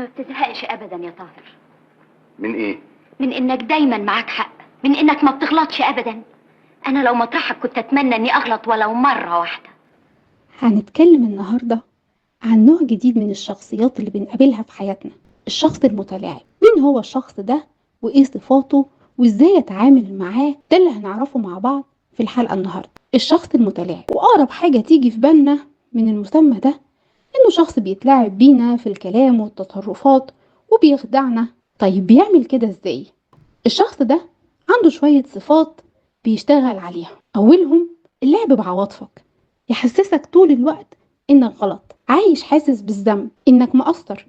ما بتزهقش ابدا يا طاهر. من ايه؟ من انك دايما معاك حق، من انك ما بتغلطش ابدا. انا لو مطرحك كنت اتمنى اني اغلط ولو مرة واحدة. هنتكلم النهاردة عن نوع جديد من الشخصيات اللي بنقابلها في حياتنا، الشخص المتلاعب. مين هو الشخص ده وايه صفاته وازاي اتعامل معاه؟ ده اللي هنعرفه مع بعض في الحلقة النهاردة. الشخص المتلاعب، واقرب حاجة تيجي في بالنا من المسمى ده انه شخص بيتلاعب بينا في الكلام والتصرفات وبيخدعنا. طيب بيعمل كده ازاي؟ الشخص ده عنده شوية صفات بيشتغل عليها. اولهم اللعب بعواطفك، يحسسك طول الوقت انك غلط، عايش حاسس بالذنب، انك مقصر،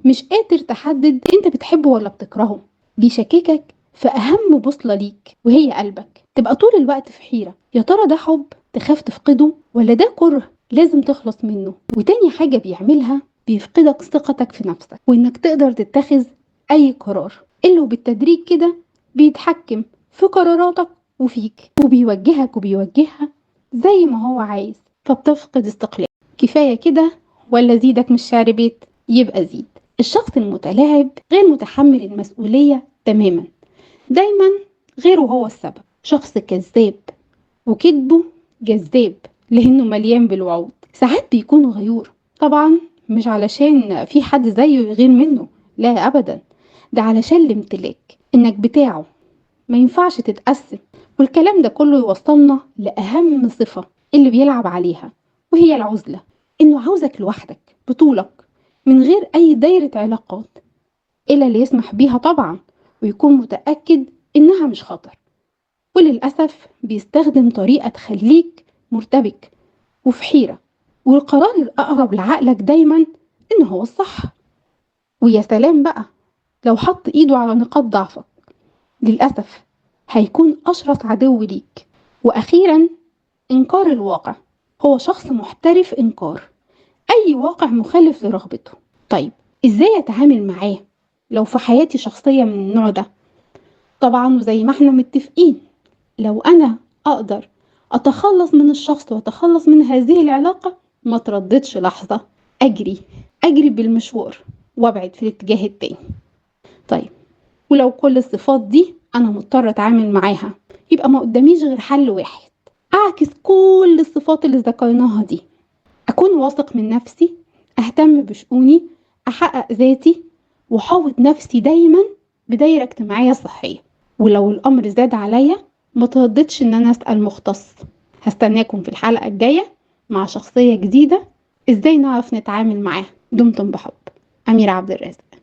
مش قادر تحدد انت بتحبه ولا بتكرهه. بيشككك في اهم بوصلة ليك وهي قلبك، تبقى طول الوقت في حيرة، يا ترى ده حب تخاف تفقده ولا ده كره لازم تخلص منه. وتاني حاجة بيعملها بيفقدك ثقتك في نفسك وانك تقدر تتخذ اي قرار، اللي بالتدريج كده بيتحكم في قراراتك وفيك وبيوجهك وبيوجهها زي ما هو عايز، فبتفقد استقلال. كفاية كده ولا زيدك مش شعر بيت؟ يبقى زيد. الشخص المتلاعب غير متحمل المسؤولية تماما، دايما غيره هو السبب. شخص كذاب وكذبه جذاب لأنه مليان بالوعود. ساعات بيكون غيور، طبعا مش علشان في حد زيه يغير منه، لا أبدا، ده علشان الامتلاك، إنك بتاعه ما ينفعش تتقسم. والكلام ده كله يوصلنا لأهم صفة اللي بيلعب عليها، وهي العزلة. إنه عاوزك لوحدك بطولك من غير أي دايرة علاقات إلا اللي يسمح بيها طبعا، ويكون متأكد إنها مش خطر. وللأسف بيستخدم طريقة تخليك مرتبك وفي حيرة، والقرار الأقرب لعقلك دايما إنه هو الصح. ويا سلام بقى لو حط إيده على نقاط ضعفك، للأسف هيكون أشرس عدو ليك. وأخيرا إنكار الواقع، هو شخص محترف إنكار أي واقع مخالف لرغبته. طيب إزاي أتعامل معاه لو في حياتي شخصية من النوع ده؟ طبعا وزي ما احنا متفقين، لو أنا أقدر أتخلص من الشخص وأتخلص من هذه العلاقة ما ترددش لحظة، أجري بالمشوار وأبعد في الاتجاه التاني. طيب ولو كل الصفات دي أنا مضطرة أتعامل معاها، يبقى ما قداميش غير حل واحد، أعكس كل الصفات اللي ذكرناها دي. أكون واثق من نفسي، أهتم بشؤوني، أحقق ذاتي، وحاوط نفسي دايما بدايرة اجتماعية صحية. ولو الأمر زاد عليا ما ترددش إن أنا أسأل مختص. هستناكم في الحلقة الجاية مع شخصية جديدة، إزاي نعرف نتعامل معاها. دمتم بحب. أميرة عبد الرازق.